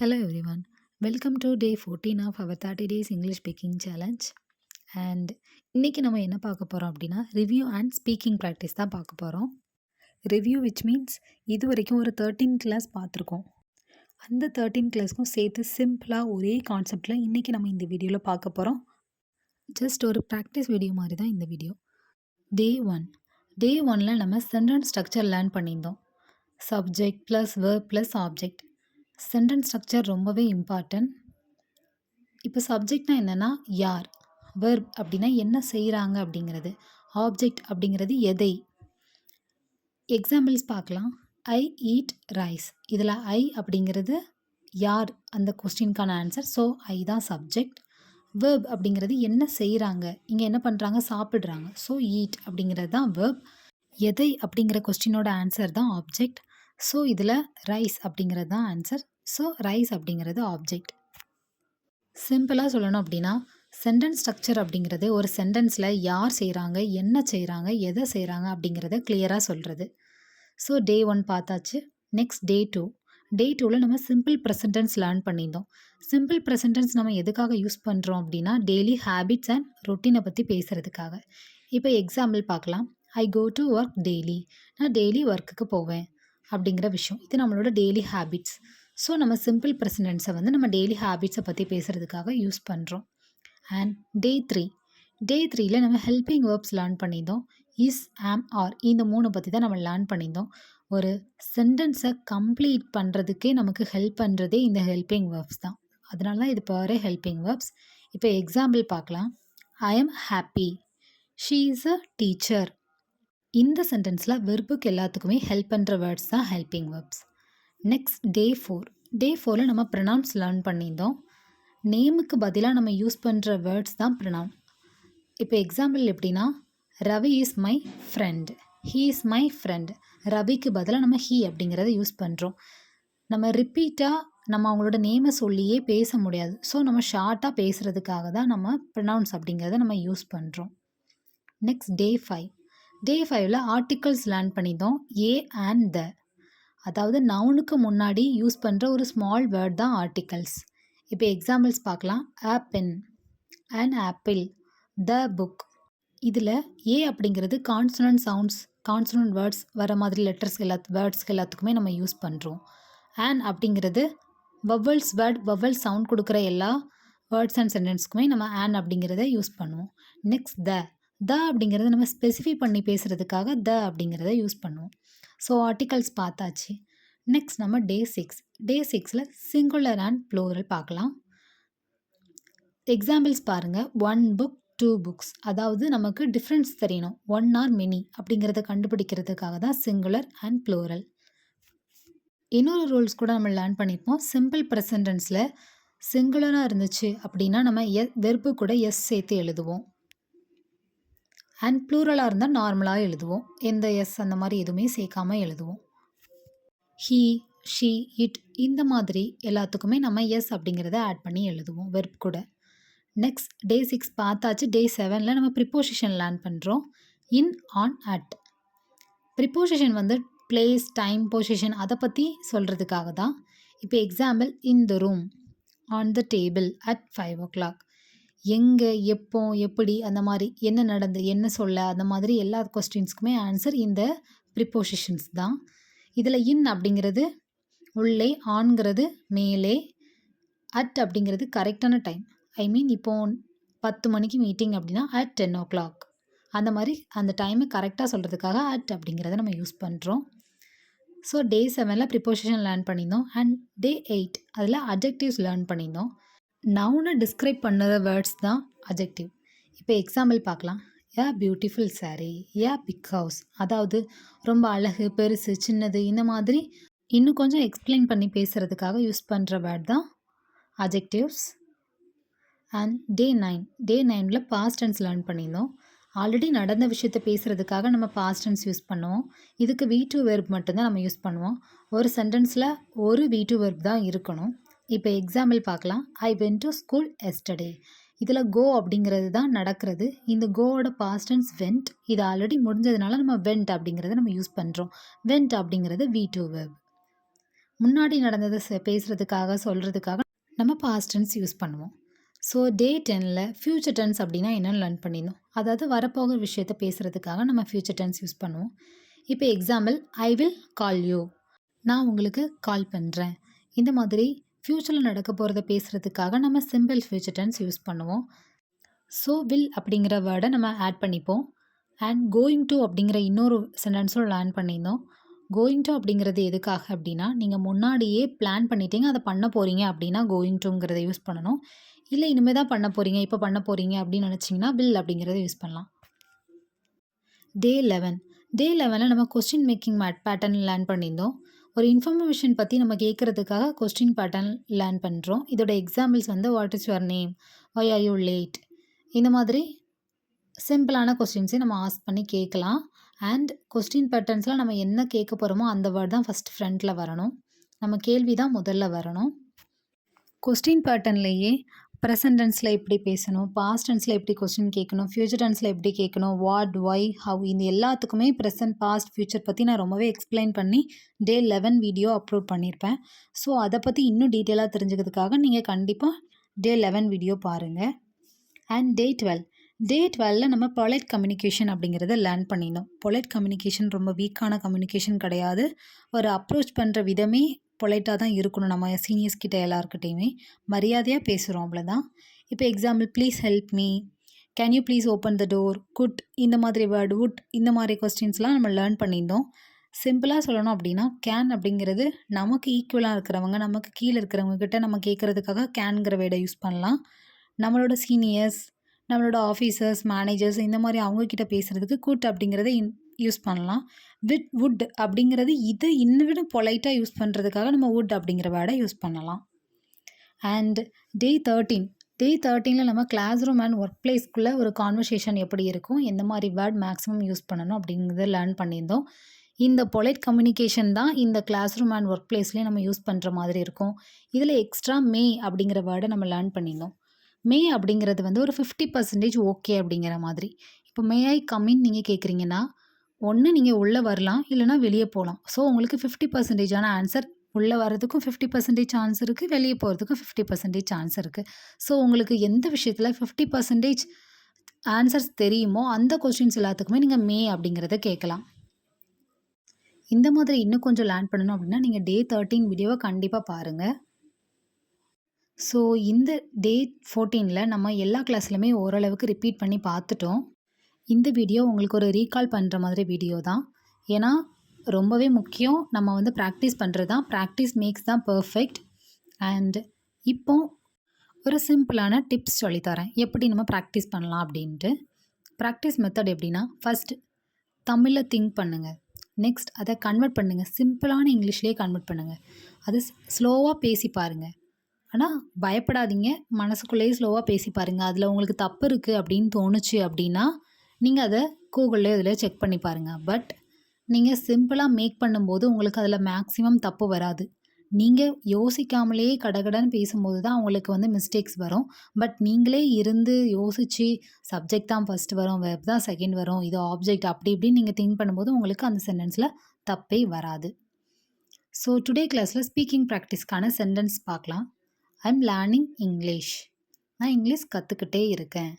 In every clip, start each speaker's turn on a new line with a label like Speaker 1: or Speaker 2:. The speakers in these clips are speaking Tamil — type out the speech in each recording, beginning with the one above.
Speaker 1: Hello everyone. Welcome to day 14 of our 30 days English speaking challenge. And இன்னைக்கு நம்ம என்ன பார்க்க போறோம் அப்படின்னா ரிவ்யூ அண்ட் ஸ்பீக்கிங் ப்ராக்டிஸ் தான் பார்க்க போகிறோம். ரிவ்யூ விச் மீன்ஸ் இது வரைக்கும் ஒரு 13 கிளாஸ் பார்த்துருக்கோம். அந்த 13 கிளாஸ்க்கும் சேர்த்து சிம்பிளாக ஒரே கான்செப்டில் இன்றைக்கி நம்ம இந்த வீடியோவில் பார்க்க போகிறோம். ஜஸ்ட் ஒரு ப்ராக்டிஸ் வீடியோ மாதிரி தான் இந்த வீடியோ. டே ஒனில் நம்ம சென்டென்ஸ் ஸ்ட்ரக்சர் லேர்ன் பண்ணியிருந்தோம். Subject plus verb plus object. Sentence structure ரொம்பவே இம்பார்ட்டன்ட். இப்போ சப்ஜெக்ட்னா என்னென்னா யார், வெர்ப் அப்படின்னா என்ன செய்கிறாங்க அப்படிங்கிறது, ஆப்ஜெக்ட் அப்படிங்கிறது எதை. எக்ஸாம்பிள்ஸ் பார்க்கலாம். I eat rice. இதில் ஐ அப்படிங்கிறது யார், அந்த கொஸ்டினுக்கான ஆன்சர். ஸோ ஐ தான் சப்ஜெக்ட். வெர்ப் அப்படிங்கிறது என்ன செய்கிறாங்க, இங்கே என்ன பண்ணுறாங்க, சாப்பிட்றாங்க. ஸோ ஈட் அப்படிங்கிறது தான் வெர்ப். எதை அப்படிங்கிற கொஸ்டினோட ஆன்சர் தான் ஆப்ஜெக்ட். ஸோ இதில் ரைஸ் அப்படிங்கிறது தான் ஆன்சர். ஸோ ரைஸ் அப்படிங்கிறது ஆப்ஜெக்ட். சிம்பிளாக சொல்லணும் அப்படின்னா சென்டென்ஸ் ஸ்ட்ரக்சர் அப்படிங்கிறது ஒரு சென்டென்ஸில் யார் செய்கிறாங்க, என்ன செய்கிறாங்க, எதை செய்கிறாங்க அப்படிங்கிறத கிளியராக சொல்கிறது. ஸோ டே 1 பார்த்தாச்சு. Next day 2. டே 2ல் நம்ம சிம்பிள் ப்ரெசன்டென்ஸ் லேர்ன் பண்ணியிருந்தோம். சிம்பிள் ப்ரெசன்டென்ஸ் நம்ம எதுக்காக யூஸ் பண்ணுறோம் அப்படின்னா டெய்லி ஹேபிட்ஸ் அண்ட் ரொட்டீனை பற்றி பேசுகிறதுக்காக. இப்போ எக்ஸாம்பிள் பார்க்கலாம். ஐ கோ டு ஒர்க் டெய்லி. நான் டெய்லி ஒர்க்குக்கு போவேன் அப்படிங்கிற விஷயம். இது நம்மளோட டெய்லி ஹேபிட்ஸ். ஸோ நம்ம சிம்பிள் ப்ரெசன்டென்ஸை வந்து நம்ம டெய்லி ஹேபிட்ஸை பற்றி பேசுகிறதுக்காக யூஸ் பண்ணுறோம். அண்ட் டே 3ல் நம்ம ஹெல்பிங் வேர்ப்ஸ் லேர்ன் பண்ணியிருந்தோம். இஸ், ஆம், ஆர் இந்த 3 பற்றி தான் நம்ம லேர்ன் பண்ணியிருந்தோம். ஒரு சென்டென்ஸை கம்ப்ளீட் பண்ணுறதுக்கே நமக்கு ஹெல்ப் பண்ணுறதே இந்த ஹெல்பிங் வேர்ப்ஸ் தான். அதனால தான் இது பேரே ஹெல்பிங் வேர்ப்ஸ். இப்போ எக்ஸாம்பிள் பார்க்கலாம். I am happy. She is a teacher. இந்த சென்டென்ஸில் வெர்புக்கு எல்லாத்துக்குமே ஹெல்ப் பண்ணுற வேர்ட்ஸ் தான் ஹெல்பிங் வேர்ப்ஸ். நெக்ஸ்ட் டே 4ல் நம்ம ப்ரொனவுன்ஸ் லேர்ன் பண்ணியிருந்தோம். நேமுக்கு பதிலாக நம்ம யூஸ் பண்ணுற வேர்ட்ஸ் தான் ப்ரொனவுன். இப்போ எக்ஸாம்பிள் எப்படின்னா Ravi is my friend, he is my friend. ரவிக்கு பதிலாக நம்ம ஹீ அப்படிங்கிறத யூஸ் பண்ணுறோம். நம்ம ரிப்பீட்டாக நம்ம அவங்களோட நேமை சொல்லியே பேச முடியாது. ஸோ நம்ம ஷார்ட்டாக பேசுகிறதுக்காக தான் நம்ம ப்ரொனவுன்ஸ் அப்படிங்கிறத நம்ம யூஸ் பண்ணுறோம். நெக்ஸ்ட் டே 5ல் ஆர்டிகல்ஸ் லேர்ன் பண்ணியிருந்தோம். A and the. அதாவது நவுனுக்கு முன்னாடி யூஸ் பண்ணுற ஒரு ஸ்மால் வேர்ட் தான் ஆர்டிகல்ஸ். இப்போ எக்ஸாம்பிள்ஸ் பார்க்கலாம். A pen, and apple, the book. இதில் ஏ அப்படிங்கிறது கான்சனன்ட் சவுண்ட்ஸ், கான்சனன்ட் வேர்ட்ஸ் வர மாதிரி லெட்டர்ஸ் வேர்ட்ஸ்க்கு எல்லாத்துக்குமே நம்ம யூஸ் பண்ணுறோம். அண்ட் அப்படிங்கிறது வவல்ஸ் வேர்ட், வவல் சவுண்ட் கொடுக்குற எல்லா வேர்ட்ஸ் அண்ட் சென்டென்ஸ்க்குமே நம்ம அண்ட் அப்படிங்கிறத யூஸ் பண்ணுவோம். நெக்ஸ்ட் த அப்படிங்கிறத நம்ம ஸ்பெசிஃபை பண்ணி பேசுகிறதுக்காக த அப்படிங்கிறத யூஸ் பண்ணுவோம். ஸோ ஆர்டிகல்ஸ் பார்த்தாச்சு. நெக்ஸ்ட் நம்ம டே 6ல் சிங்குலர் அண்ட் ப்ளூரல் பார்க்கலாம். எக்ஸாம்பிள்ஸ் பாருங்கள். 1 புக், 2 புக்ஸ். அதாவது நமக்கு டிஃப்ரென்ஸ் தெரியணும், 1 ஆர் மெனி அப்படிங்கிறத கண்டுபிடிக்கிறதுக்காக தான் சிங்குலர் அண்ட் ப்ளூரல். இன்னொரு ரூல்ஸ் கூட நம்ம லேர்ன் பண்ணியிருப்போம். சிம்பிள் ப்ரெசன்டென்ஸில் சிங்குலராக இருந்துச்சு அப்படின்னா நம்ம வெர்பு கூட எஸ் சேர்த்து எழுதுவோம். அண்ட் ப்ளூரலாக இருந்தால் நார்மலாக எழுதுவோம். எந்த எஸ் அந்த மாதிரி எதுவுமே சேர்க்காமல் எழுதுவோம். ஹீ, ஷீ, இட் இந்த மாதிரி எல்லாத்துக்குமே நம்ம எஸ் அப்படிங்கிறத ஆட் பண்ணி எழுதுவோம் வெர்ப் கூட. நெக்ஸ்ட் டே 6 பார்த்தாச்சு. டே 7ல் நம்ம ப்ரிப்போசிஷன் லேர்ன் பண்ணுறோம். இன், ஆன், அட். ப்ரிப்போசிஷன் வந்து பிளேஸ், டைம், பொசிஷன் அதை பற்றி சொல்கிறதுக்காக தான். இப்போ example in the room, on the table, at 5 o'clock. எங்கே, எப்போ, எப்படி, அந்த மாதிரி என்ன நடந்து, என்ன சொல்ல, அந்த மாதிரி எல்லா கொஸ்டின்ஸ்க்குமே ஆன்சர் இந்த ப்ரிப்போசிஷன்ஸ் தான். இதில் இன் அப்படிங்கிறது உள்ளே, ஆன்கிறது மேலே, அட் அப்படிங்கிறது கரெக்டான டைம். ஐ மீன் இப்போ 10 மணிக்கு மீட்டிங் அப்படின்னா அட் 10 o'clock. அந்த மாதிரி அந்த டைமை கரெக்டாக சொல்கிறதுக்காக அட் அப்படிங்கிறத நம்ம யூஸ் பண்ணுறோம். ஸோ டே 7ல் ப்ரிப்போசிஷன் லேர்ன் பண்ணியிருந்தோம். அண்ட் டே 8 அதில் அட்ஜெக்டிவ்ஸ் லேர்ன் பண்ணியிருந்தோம். நவுனை டிஸ்கிரைப் பண்ணுற வேர்ட்ஸ் தான் அட்ஜெக்டிவ். இப்போ எக்ஸாம்பிள் பார்க்கலாம். A beautiful sari, a big house. அதாவது ரொம்ப அழகு, பெருசு, சின்னது இந்த மாதிரி இன்னும் கொஞ்சம் எக்ஸ்பிளைன் பண்ணி பேசுகிறதுக்காக யூஸ் பண்ணுற வேர்ட் தான் அட்ஜெக்டிவ்ஸ். அண்ட் டே 9ல் பாஸ்ட் டென்ஸ் லேர்ன் பண்ணியிருந்தோம். ஆல்ரெடி நடந்த விஷயத்தை பேசுகிறதுக்காக நம்ம பாஸ்ட் டென்ஸ் யூஸ் பண்ணுவோம். இதுக்கு V2 வெர்ப் மட்டும்தான் நம்ம யூஸ் பண்ணுவோம். ஒரு சென்டென்ஸில் ஒரு V2 வெர்ப் தான் இருக்கணும். இப்போ எக்ஸாம்பிள் பார்க்கலாம். I went to school yesterday. இதில் கோ அப்படிங்கிறது தான் நடக்கிறது. இந்த கோவோட பாஸ்ட் டென்ஸ் வென்ட். இது ஆல்ரெடி முடிஞ்சதுனால நம்ம வென்ட் அப்படிங்கிறத நம்ம யூஸ் பண்ணுறோம். வென்ட் அப்படிங்கிறது V2 வெர்ப். முன்னாடி நடந்ததை பேசுகிறதுக்காக சொல்கிறதுக்காக நம்ம பாஸ்ட் டென்ஸ் யூஸ் பண்ணுவோம். ஸோ டே 10ல் ஃப்யூச்சர் டென்ஸ் அப்படின்னா என்னென்னு லேர்ன் பண்ணிடணும். அதாவது வரப்போகிற விஷயத்தை பேசுகிறதுக்காக நம்ம ஃப்யூச்சர் டென்ஸ் யூஸ் பண்ணுவோம். இப்போ example, I will call you, நான் உங்களுக்கு கால் பண்ணுறேன். இந்த மாதிரி ஃப்யூச்சரில் நடக்க போகிறத பேசுகிறதுக்காக நம்ம சிம்பிள் ஃப்யூச்சர் டென்ஸ் யூஸ் பண்ணுவோம். ஸோ வில் அப்படிங்கிற வேர்டை நம்ம ஆட் பண்ணிப்போம். அண்ட் கோயிங் டு அப்படிங்கிற இன்னொரு சென்டென்ஸும் லேர்ன் பண்ணியிருந்தோம். கோயிங் டு அப்படிங்கிறது எதுக்காக அப்படின்னா, நீங்கள் முன்னாடியே பிளான் பண்ணிட்டீங்க, அதை பண்ண போகிறீங்க அப்படின்னா கோயிங் டுங்கிறத யூஸ் பண்ணணும். இல்லை இனிமேல் தான் பண்ண போகிறீங்க, இப்போ பண்ண போகிறீங்க அப்படின்னு நினச்சிங்கன்னா வில் அப்படிங்கிறத யூஸ் பண்ணலாம். டே 11 டே 11ல் நம்ம கொஸ்டின் மேக்கிங் பேட்டர்ன் லேர்ன் பண்ணியிருந்தோம். ஒரு இன்ஃபர்மேஷன் பற்றி நம்ம கேட்குறதுக்காக கொஸ்டின் பேட்டர்ன் லேர்ன் பண்ணுறோம். இதோட எக்ஸாம்பிள்ஸ் வந்து what is your name, why are you late, இந்த மாதிரி சிம்பிளான கொஸ்டின்ஸே நம்ம ஆஸ்க் பண்ணி கேட்கலாம். அண்ட் கொஸ்டின் பேட்டர்ன்ஸில் நம்ம என்ன கேட்க போகிறோமோ அந்த வேர்ட் தான் ஃபஸ்ட் ஃப்ரண்ட்டில் வரணும். நம்ம கேள்வி தான் முதல்ல வரணும். கொஸ்டின் பேட்டர்ன்லேயே ப்ரெசன்ட் டென்ஸில் எப்படி பேசணும், பாஸ்ட் டென்ஸில் எப்படி கொஸ்டின் கேட்கணும், ஃப்யூச்சர் டென்ஸில் எப்படி கேட்கணும், வாட், ஒய், ஹவ், இந்த எல்லாத்துக்குமே ப்ரெசன்ட், பாஸ்ட், ஃப்யூச்சர் பற்றி நான் ரொம்பவே எக்ஸ்பிளைன் பண்ணி டே 11 வீடியோ அப்லோட் பண்ணியிருப்பேன். ஸோ அதை பற்றி இன்னும் டீட்டெயிலாக தெரிஞ்சுக்கிறதுக்காக நீங்கள் கண்டிப்பாக டே 11 வீடியோ பாருங்கள். அண்ட் டே 12ல் நம்ம பொலைட் கம்யூனிகேஷன் அப்படிங்கிறத லேர்ன் பண்ணிடணும். பொலைட் கம்யூனிகேஷன் ரொம்ப வீக்கான கம்யூனிகேஷன் கிடையாது. ஒரு அப்ரோச் பண்ணுற விதமே பொலைட்டாக தான் இருக்கணும். நம்ம சீனியர்ஸ் கிட்ட எல்லாருக்கிட்டையுமே மரியாதையாக பேசுகிறோம், அவ்வளோதான். இப்போ example, please help me, can you please open the door, good, இந்த மாதிரி வேர்டு, வுட், இந்த மாதிரி கொஸ்டின்ஸ்லாம் நம்ம லேர்ன் பண்ணியிருந்தோம். சிம்பிளாக சொல்லணும் அப்படின்னா, கேன் அப்படிங்கிறது நமக்கு ஈக்குவலாக இருக்கிறவங்க, நமக்கு கீழே இருக்கிறவங்க கிட்ட நம்ம கேட்குறதுக்காக கேன்கிற வேர்டை யூஸ் பண்ணலாம். நம்மளோட சீனியர்ஸ், நம்மளோட ஆஃபீஸர்ஸ், மேனேஜர்ஸ், இந்த மாதிரி அவங்கக்கிட்ட பேசுகிறதுக்கு குட் அப்படிங்கிறத யூஸ் பண்ணலாம். வுட் அப்படிங்கிறது இதை இன்னும் விட பொலைட்டாக யூஸ் பண்ணுறதுக்காக நம்ம வுட் அப்படிங்கிற வேர்டை யூஸ் பண்ணலாம். அண்ட் டே 13ல் நம்ம கிளாஸ் ரூம் அண்ட் ஒர்க் பிளேஸ்க்குள்ளே ஒரு கான்வர்சேஷன் எப்படி இருக்கும், எந்த மாதிரி வேர்ட் மேக்ஸிமம் யூஸ் பண்ணணும் அப்படிங்கிறத லேர்ன் பண்ணியிருந்தோம். இந்த பொலைட் கம்யூனிகேஷன் தான் இந்த கிளாஸ் ரூம் அண்ட் ஒர்க் பிளேஸ்லேயே நம்ம யூஸ் பண்ணுற மாதிரி இருக்கும். இதில் எக்ஸ்ட்ரா மே அப்படிங்கிற வேர்டை நம்ம லேர்ன் பண்ணியிருந்தோம். மே அப்படிங்கிறது வந்து ஒரு 50% ஓகே அப்படிங்கிற மாதிரி. இப்போ மே ஐ கம் இன் நீங்கள் கேட்குறீங்கன்னா, ஒன்று நீங்கள் உள்ளே வரலாம், இல்லைனா வெளியே போகலாம். ஸோ உங்களுக்கு 50%ஆன ஆன்சர், உள்ளே வர்றதுக்கும் 50% சான்ஸ் இருக்குது, வெளியே போகிறதுக்கும் 50% சான்ஸ் இருக்குது. ஸோ உங்களுக்கு எந்த விஷயத்தில் 50% ஆன்சர்ஸ் தெரியுமோ அந்த கொஸ்டின்ஸ் எல்லாத்துக்குமே நீங்கள் மே அப்படிங்கிறத கேட்கலாம். இந்த மாதிரி இன்னும் கொஞ்சம் லேர்ன் பண்ணணும் அப்படின்னா நீங்கள் டே 13 வீடியோவை கண்டிப்பாக பாருங்கள். ஸோ இந்த டே 14ல் நம்ம எல்லா கிளாஸ்லையுமே ஓரளவுக்கு ரிப்பீட் பண்ணி பார்த்துட்டோம். இந்த வீடியோ உங்களுக்கு ஒரு ரீகால் பண்ணுற மாதிரி வீடியோ தான். ஏன்னா ரொம்பவே முக்கியம், நம்ம வந்து ப்ராக்டிஸ் பண்ணுறது தான். ப்ராக்டிஸ் மேக்ஸ் தான் பர்ஃபெக்ட். அண்ட் இப்போ ஒரு சிம்பிளான டிப்ஸ் சொல்லித்தரேன், எப்படி நம்ம ப்ராக்டிஸ் பண்ணலாம் அப்படின்ட்டு. ப்ராக்டிஸ் மெத்தட் எப்படின்னா, ஃபஸ்ட் தமிழில் திங்க் பண்ணுங்கள். நெக்ஸ்ட் அதை கன்வெர்ட் பண்ணுங்கள், சிம்பிளான இங்கிலீஷ்லேயே கன்வெர்ட் பண்ணுங்கள். அது ஸ்லோவாக பேசி பாருங்கள். ஆனால் பயப்படாதீங்க, மனசுக்குள்ளேயே ஸ்லோவாக பேசி பாருங்கள். அதில் உங்களுக்கு தப்பு இருக்குது அப்படின்னு தோணுச்சு அப்படின்னா நீங்கள் அதை கூகுளில் இதில் செக் பண்ணி பாருங்கள். பட் நீங்கள் சிம்பிளாக மேக் பண்ணும்போது உங்களுக்கு அதில் மேக்ஸிமம் தப்பு வராது. நீங்கள் யோசிக்காமலே கடகடன்னு பேசும்போது தான் உங்களுக்கு வந்து மிஸ்டேக்ஸ் வரும். பட் நீங்களே இருந்து யோசித்து சப்ஜெக்ட் தான் ஃபஸ்ட்டு வரும், வெர்ப் தான் செகண்ட் வரும், இது ஆப்ஜெக்ட், அப்படி இப்படின்னு நீங்கள் திங்க் பண்ணும்போது உங்களுக்கு அந்த சென்டென்ஸில் தப்பே வராது. ஸோ டுடே கிளாஸில் ஸ்பீக்கிங் ப்ராக்டிஸ்க்கான சென்டென்ஸ் பார்க்கலாம். ஐ எம் லேர்னிங் இங்கிலீஷ், நான் இங்கிலீஷ் கற்றுக்கிட்டே இருக்கேன்.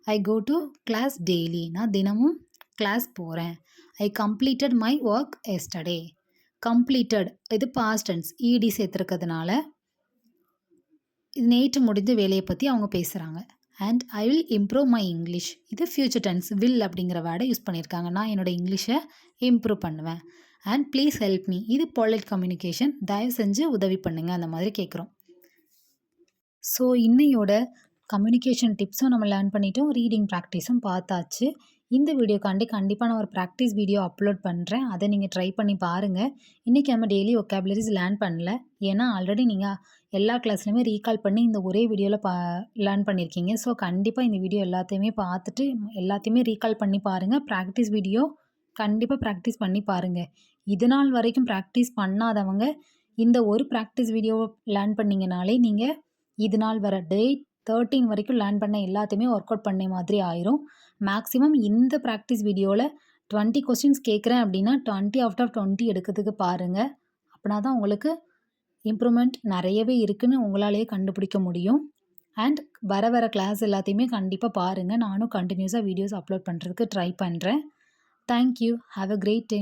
Speaker 1: ஐ கோ டு கிளாஸ் டெய்லி, நான் தினமும் கிளாஸ் போகிறேன். I completed my work yesterday. Completed இது பாஸ்ட் டென்ஸ், இடி சேர்த்துருக்கிறதுனால இது நேற்று முடிந்த வேலையை பற்றி அவங்க பேசுகிறாங்க. And I will improve my English, இது ஃப்யூச்சர் டென்ஸ், வில் அப்படிங்கிற வேர்டை யூஸ் பண்ணியிருக்காங்க. நான் என்னோடய இங்கிலீஷை இம்ப்ரூவ் பண்ணுவேன். அண்ட் ப்ளீஸ் ஹெல்ப் மீ, இது பொலைட் கம்யூனிகேஷன், தயவு செஞ்சு உதவி பண்ணுங்கள், அந்த மாதிரி கேட்குறோம். ஸோ இன்னையோட கம்யூனிகேஷன் டிப்ஸும் நம்ம லேர்ன் பண்ணிட்டோம், ரீடிங் ப்ராக்டிஸும் பார்த்தாச்சு. இந்த வீடியோக்காண்டி கண்டிப்பாக நான் ஒரு ப்ராக்டிஸ் வீடியோ அப்லோட் பண்ணுறேன், அதை நீங்கள் ட்ரை பண்ணி பாருங்கள். இன்றைக்கி நம்ம டெய்லி ஒக்காபுலரிஸ் லேர்ன் பண்ணல, ஏன்னா ஆல்ரெடி நீங்கள் எல்லா கிளாஸ்லையுமே ரீகால் பண்ணி இந்த ஒரே வீடியோவில் லேர்ன் பண்ணியிருக்கீங்க. ஸோ கண்டிப்பாக இந்த வீடியோ எல்லாத்தையுமே பார்த்துட்டு எல்லாத்தையுமே ரீகால் பண்ணி பாருங்கள். ப்ராக்டிஸ் வீடியோ கண்டிப்பாக ப்ராக்டிஸ் பண்ணி பாருங்கள். இது நாள் வரைக்கும் ப்ராக்டிஸ் பண்ணாதவங்க இந்த ஒரு ப்ராக்டிஸ் வீடியோவை லேர்ன் பண்ணிங்கனாலே நீங்கள் இது நாள் வர டே 13 வரைக்கும் லேர்ன் பண்ண எல்லாத்தையுமே ஒர்க் அவுட் பண்ண மாதிரி ஆயிரும். மேக்ஸிமம் இந்த ப்ராக்டிஸ் வீடியோவில் 20 கொஸ்டின்ஸ் கேட்குறேன் அப்படின்னா 20 out of 20 எடுக்கிறதுக்கு பாருங்கள். அப்படின்னா தான் உங்களுக்கு இம்ப்ரூவ்மெண்ட் நிறையவே இருக்குன்னு உங்களாலேயே கண்டுபிடிக்க முடியும். அண்ட் வர கிளாஸ் எல்லாத்தையுமே கண்டிப்பாக பாருங்கள். நானும் கண்டினியூஸாக வீடியோஸ் அப்லோட் பண்ணுறதுக்கு ட்ரை பண்ணுறேன். Thank you. Have a great day.